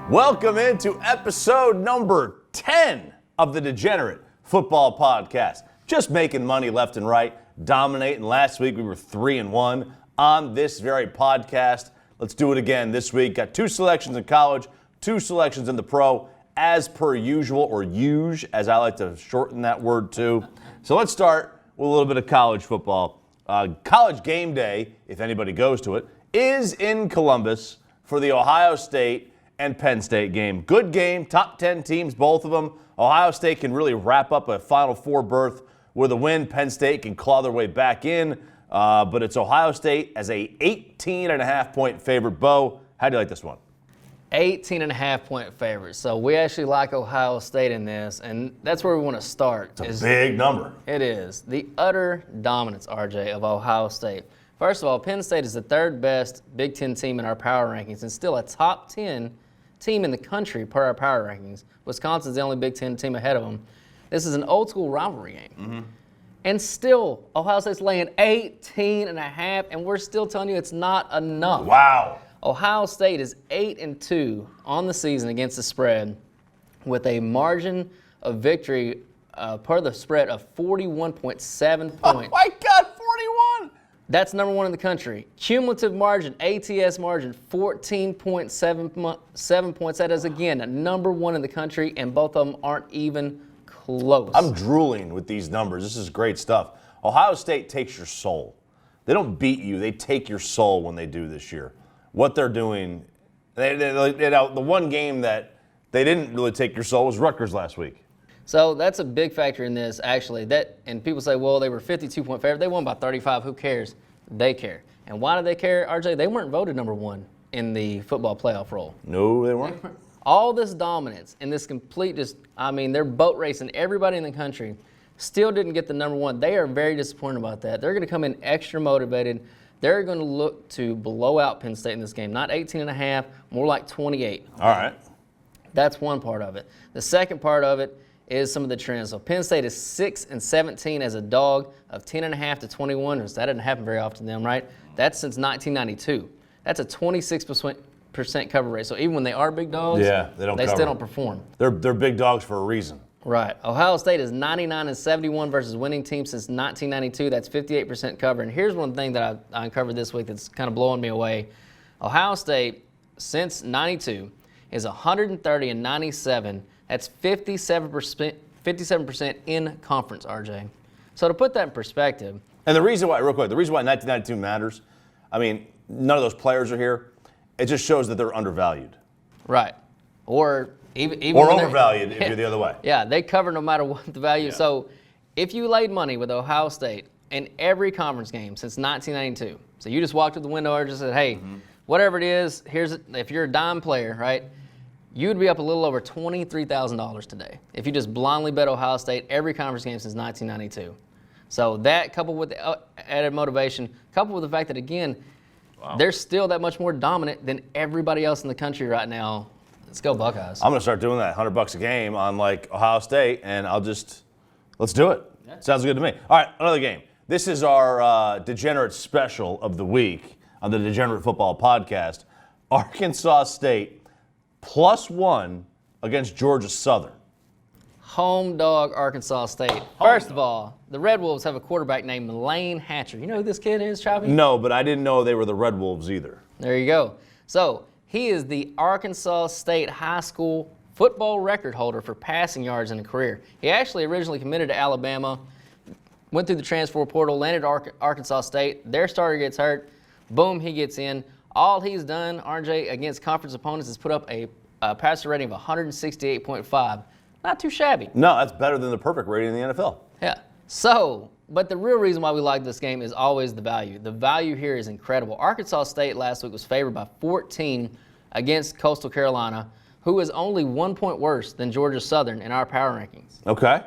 Welcome into episode number 10 of the Degenerate Football Podcast. Just making money left and right, dominating. Last week we were 3-1 on this very podcast. Let's do it again this week. Got 2 selections in college, 2 selections in the pro, as per usual, or usual, as I like to shorten that word too. So let's start with a little bit of college football. College game day, if anybody goes to it, is in Columbus for the Ohio State and Penn State game. Good game, top 10 teams, both of them. Ohio State can really wrap up a Final Four berth with a win. Penn State can claw their way back in, but it's Ohio State as a 18.5-point favorite. Bo, how do you like this one? 18.5-point favorite. So we actually like Ohio State in this, and that's where we want to start. It's a big number. It is. The utter dominance, RJ, of Ohio State. First of all, Penn State is the 3rd best Big Ten team in our power rankings and still a top 10 team in the country per our power rankings. Wisconsin's the only Big Ten team ahead of them. This is an old school rivalry game. Mm-hmm. And still, Ohio State's laying 18.5, and we're still telling you it's not enough. Wow. Ohio State is 8-2 on the season against the spread with a margin of victory per the spread of 41.7 points. Oh my God, 41! That's number 1 in the country. Cumulative margin, ATS margin, 14.7 points. That is, again, number 1 in the country, and both of them aren't even close. I'm drooling with these numbers. This is great stuff. Ohio State takes your soul. They don't beat you. They take your soul when they do this year. What they're doing, the one game that they didn't really take your soul was Rutgers last week. So that's a big factor in this, actually. And people say, well, they were 52-point favorite. They won by 35. Who cares? They care. And why do they care, RJ? They weren't voted number 1 in the football playoff roll. No, they weren't. All this dominance and this complete they're boat racing everybody in the country. Still didn't get the number 1. They are very disappointed about that. They're going to come in extra motivated. They're going to look to blow out Penn State in this game. Not 18.5, more like 28. All right. That's one part of it. The second part of it is some of the trends. So Penn State is 6-17 as a dog of 10.5 to 21. That doesn't happen very often to them, right? That's since 1992. That's a 26% cover rate. So even when they are big dogs, they still don't perform. They're big dogs for a reason. Right. Ohio State is 99-71 versus winning teams since 1992. That's 58% cover. And here's one thing that I uncovered this week that's kind of blowing me away. Ohio State, since 92, is 130-97. That's 57% in conference, RJ. So to put that in perspective. And the reason why, real quick, the reason why 1992 matters, I mean, none of those players are here. It just shows that they're undervalued. Right. Or even or overvalued if you're the other way. Yeah, they cover no matter what the value. Yeah. So if you laid money with Ohio State in every conference game since 1992, so you just walked to the window and just said, hey, whatever it is, if you're a dime player, right, you would be up a little over $23,000 today if you just blindly bet Ohio State every conference game since 1992. So that, coupled with the added motivation, coupled with the fact that, again, they're still that much more dominant than everybody else in the country right now. Let's go Buckeyes. I'm going to start doing that, $100 a game on like Ohio State, and let's do it. Yeah. Sounds good to me. All right, another game. This is our Degenerate special of the week on the Degenerate Football Podcast. Arkansas State +1 against Georgia Southern. Home dog Arkansas State. First of all, the Red Wolves have a quarterback named Lane Hatcher. You know who this kid is, Chavi? No, but I didn't know they were the Red Wolves either. There you go. So he is the Arkansas State high school football record holder for passing yards in a career. He actually originally committed to Alabama, went through the transfer portal, landed at Arkansas State. Their starter gets hurt. Boom, he gets in. All he's done, RJ, against conference opponents is put up a passer rating of 168.5. Not too shabby. No, that's better than the perfect rating in the NFL. Yeah. So, but the real reason why we like this game is always the value. The value here is incredible. Arkansas State last week was favored by 14 against Coastal Carolina, who is only 1 point worse than Georgia Southern in our power rankings. Okay.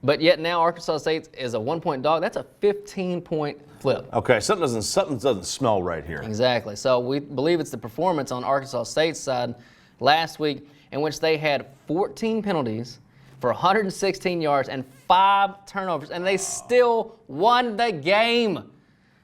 But yet now Arkansas State is a 1 point dog. That's a 15-point flip. Okay, something doesn't smell right here. Exactly. So we believe it's the performance on Arkansas State's side last week in which they had 14 penalties for 116 yards and 5 turnovers, and they still won the game.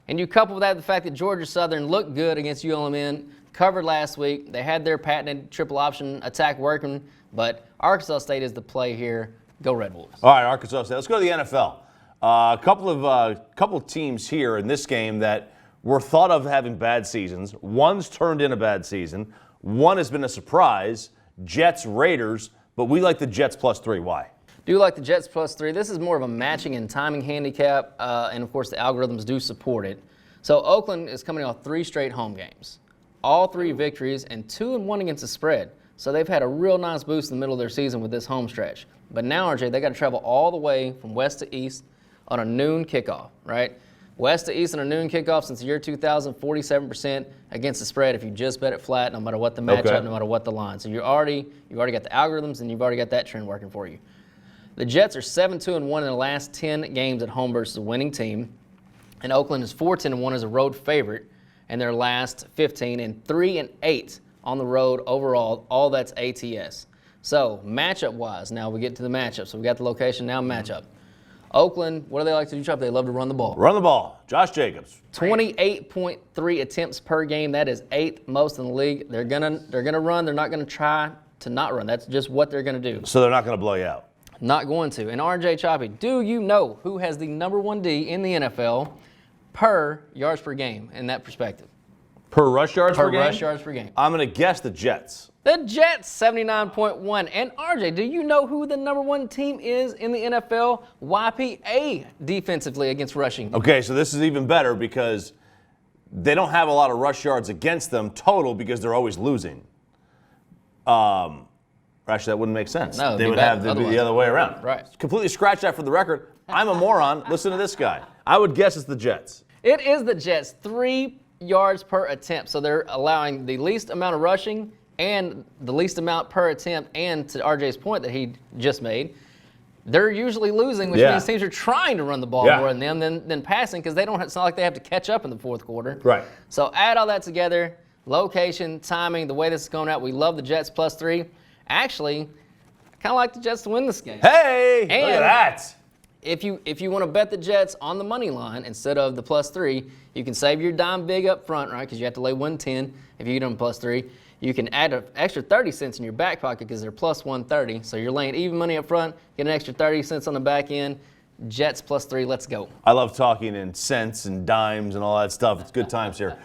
And you couple that with the fact that Georgia Southern looked good against ULM, covered last week. They had their patented triple option attack working, but Arkansas State is the play here. Go Red Wolves. All right, Arkansas State. Let's go to the NFL. A couple of teams here in this game that were thought of having bad seasons. One's turned in a bad season. One has been a surprise. Jets, Raiders, but we like the Jets +3. Why? Do like the Jets +3. This is more of a matching and timing handicap, and of course the algorithms do support it. So Oakland is coming off 3 straight home games, all 3 victories, and 2-1 against the spread. So they've had a real nice boost in the middle of their season with this home stretch. But now, RJ, they got to travel all the way from west to east on a noon kickoff, right? West to east on a noon kickoff since the year 2000, 47% against the spread if you just bet it flat, no matter what the matchup, no matter what the line. So you already got the algorithms, and you've already got that trend working for you. The Jets are 7-2-1 in the last 10 games at home versus a winning team, and Oakland is 4-10-1 as a road favorite in their last 15, and 3-8 on the road overall. All that's ATS. So matchup-wise, now we get to the matchup. So we got the location, now matchup. Oakland, what do they like to do, Chop? They love to run the ball. Run the ball. Josh Jacobs. 28.3 attempts per game. That is 8th most in the league. They're gonna run. They're not gonna try to not run. That's just what they're gonna do. So they're not going to blow you out. Not going to. And RJ Choppy, do you know who has the number 1 D in the NFL per yards per game in that perspective? Per rush yards per game? Per rush yards per game. I'm going to guess the Jets. The Jets, 79.1. And RJ, do you know who the number 1 team is in the NFL? YPA defensively against rushing. Okay, so this is even better because they don't have a lot of rush yards against them total because they're always losing. Actually, that wouldn't make sense. No, they would have to be the other way around. Right. Completely scratch that for the record. I'm a moron. Listen to this guy. I would guess it's the Jets. It is the Jets, 3 yards per attempt. So they're allowing the least amount of rushing and the least amount per attempt. And to RJ's point that he just made, they're usually losing, which means teams are trying to run the ball more than them than passing because it's not like they have to catch up in the fourth quarter. Right. So add all that together, location, timing, the way this is going out, we love the Jets +3. Actually, I kind of like the Jets to win this game. Hey, look at that. If you want to bet the Jets on the money line instead of the +3, you can save your dime big up front, right? Because you have to lay 110 if you get them +3. You can add an extra 30 cents in your back pocket because they're +130. So you're laying even money up front, get an extra 30 cents on the back end. Jets +3, let's go. I love talking in cents and dimes and all that stuff. It's good times here.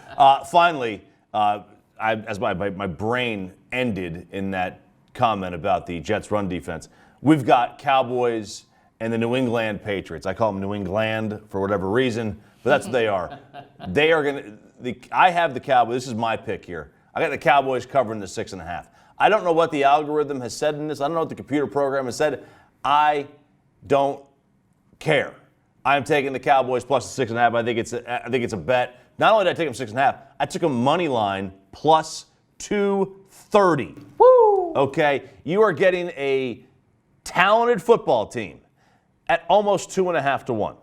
Finally, as my brain ended in that comment about the Jets run defense, we've got Cowboys and the New England Patriots. I call them New England for whatever reason, but that's what they are. They are going to – I have the Cowboys. This is my pick here. I got the Cowboys covering the 6.5. I don't know what the algorithm has said in this. I don't know what the computer program has said. I don't care. I'm taking the Cowboys plus the 6.5. I think it's a bet. Not only did I take them 6.5, I took them money line plus 230. Woo! Okay, you are getting a talented football team at almost 2.5 to 1.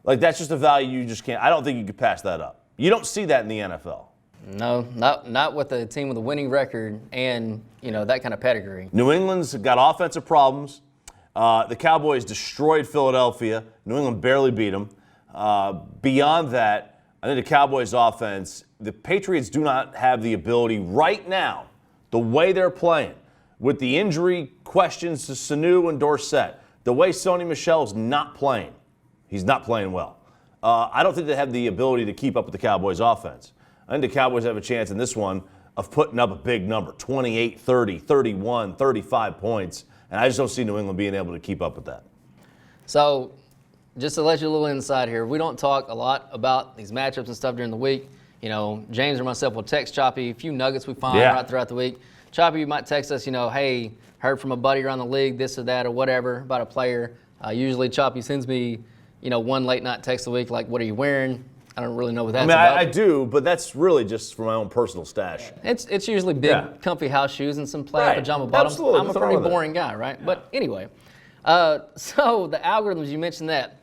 Like, that's just a value you just can't. I don't think you could pass that up. You don't see that in the NFL. No, not with a team with a winning record and that kind of pedigree. New England's got offensive problems. The Cowboys destroyed Philadelphia. New England barely beat them. Beyond that, I think the Cowboys' offense, the Patriots do not have the ability right now, the way they're playing, with the injury questions to Sanu and Dorsett, the way Sony Michel's not playing. He's not playing well. I don't think they have the ability to keep up with the Cowboys' offense. I think the Cowboys have a chance in this one of putting up a big number, 28, 30, 31, 35 points, and I just don't see New England being able to keep up with that. So, just to let you a little insight here, we don't talk a lot about these matchups and stuff during the week. James or myself will text Choppy a few nuggets we find right throughout the week. Choppy, you might text us, hey, heard from a buddy around the league, this or that or whatever about a player. Usually Choppy sends me, one late night text a week like, what are you wearing? I don't really know what that's about. I do, but that's really just for my own personal stash. It's usually big, comfy house shoes and some plaid pajama bottoms. Absolutely. I'm a pretty boring guy, right? But anyway, so the algorithms, you mentioned that.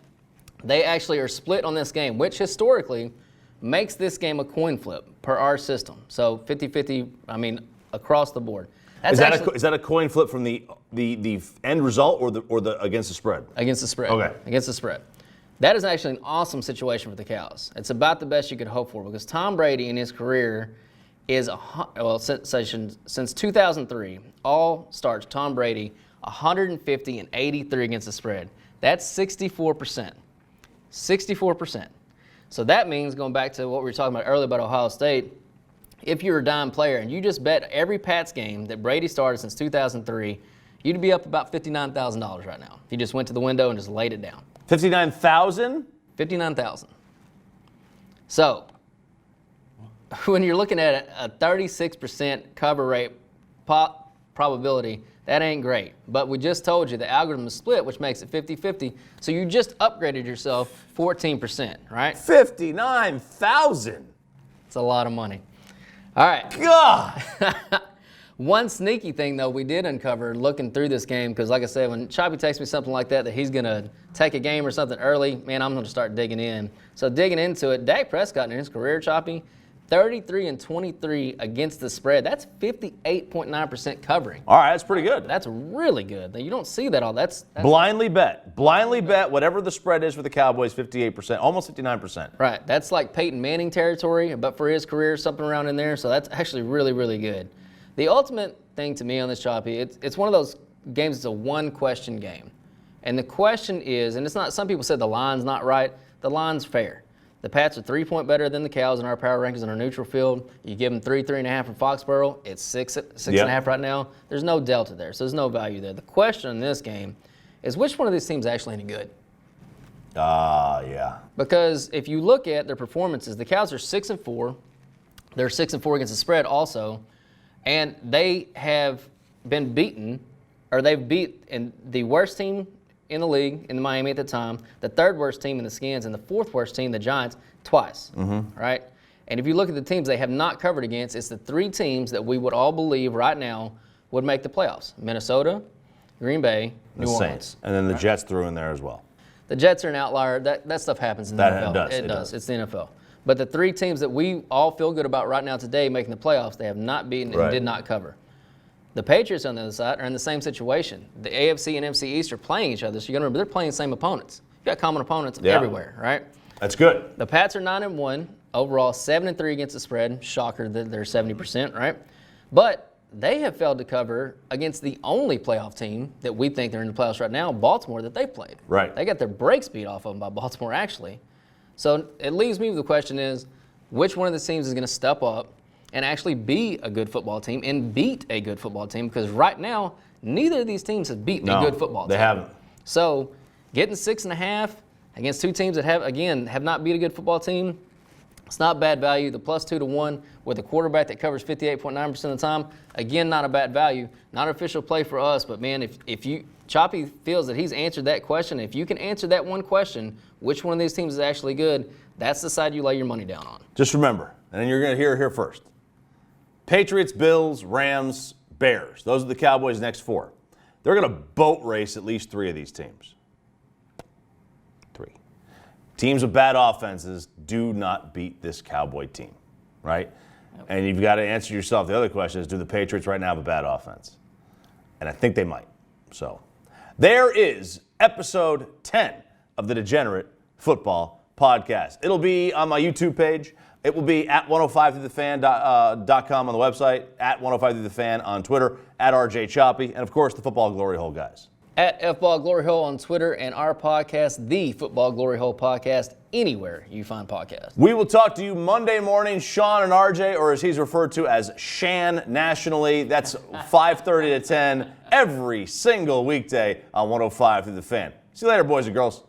They actually are split on this game, which historically makes this game a coin flip per our system. So 50-50, across the board. Is that a coin flip from the end result or the against the spread? Against the spread. Okay. Against the spread. That is actually an awesome situation for the Cows. It's about the best you could hope for because Tom Brady in his career is, since 2003, all starts, Tom Brady, 150 and 83 against the spread. That's 64%. 64%. So that means, going back to what we were talking about earlier about Ohio State, if you're a dime player and you just bet every Pats game that Brady started since 2003, you'd be up about $59,000 right now. If you just went to the window and just laid it down. 59,000? 59,000. So, when you're looking at a 36% cover rate probability, that ain't great. But we just told you the algorithm is split, which makes it 50-50. So you just upgraded yourself 14%, right? 59,000. It's a lot of money. All right. God. One sneaky thing, though, we did uncover looking through this game, because like I said, when Choppy texts me something like that he's going to take a game or something early, man, I'm going to start digging in. So digging into it, Dak Prescott in his career, Choppy, 33-23 against the spread. That's 58.9% covering. All right, that's pretty good. That's really good. You don't see that all. That's Blindly bet. Blindly bet whatever the spread is for the Cowboys, 58%, almost 59%. right. That's like Peyton Manning territory, but for his career, something around in there. So that's actually really, really good. The ultimate thing to me on this, Choppy, it's one of those games, it's a one-question game. And the question is, and it's not, some people said the line's not right. The line's fair. The Pats are 3-point better than the Cows in our power rankings on our neutral field. You give them 3.5 from Foxborough. It's 6.5 right now. There's no delta there, so there's no value there. The question in this game is, which one of these teams is actually any good? Yeah. Because if you look at their performances, the Cows are 6-4. They're 6-4 against the spread also. And they have been beaten, or they've beat the worst team in the league, in Miami at the time, the third worst team in the Skins, and the fourth worst team, the Giants, twice. Right? And if you look at the teams they have not covered against, it's the three teams that we would all believe right now would make the playoffs. Minnesota, Green Bay, New Orleans. Saints. And then the Jets threw in there as well. The Jets are an outlier. That stuff happens in the NFL. It does. It's the NFL. But the three teams that we all feel good about right now today making the playoffs, they have not beaten and did not cover. The Patriots on the other side are in the same situation. The AFC and NFC East are playing each other, so you got to remember they're playing the same opponents. You got common opponents everywhere, right? That's good. The Pats are 9-1 overall, 7-3 against the spread. Shocker that they're 70%, right? But they have failed to cover against the only playoff team that we think they're in the playoffs right now, Baltimore, that they played. Right. They got their brakes beat off of them by Baltimore, actually. So it leaves me with the question is, which one of the teams is going to step up and actually be a good football team and beat a good football team? Because right now, neither of these teams have beaten a good football team. They haven't. So getting 6.5 against two teams that have not beat a good football team, it's not bad value. The +2 to 1 with a quarterback that covers 58.9% of the time, again, not a bad value. Not an official play for us, but man, if you Choppy feels that he's answered that question, if you can answer that one question, which one of these teams is actually good, that's the side you lay your money down on. Just remember, and then you're going to hear it here first. Patriots, Bills, Rams, Bears. Those are the Cowboys' next four. They're going to boat race at least three of these teams. Three. Teams with bad offenses do not beat this Cowboy team, right? Yep. And you've got to answer yourself. The other question is, do the Patriots right now have a bad offense? And I think they might. So there is episode 10 of the Degenerate Football Podcast. It'll be on my YouTube page. It will be at 105throughthefan.com on the website, at 105throughthefan on Twitter, at RJ Choppy, and of course the Football Glory Hole guys. At FBall Glory Hole on Twitter, and our podcast, the Football Glory Hole Podcast, anywhere you find podcasts. We will talk to you Monday morning, Sean and RJ, or as he's referred to as Shan nationally. That's 5:30 to 10 every single weekday on 105 Through the Fan. See you later, boys and girls.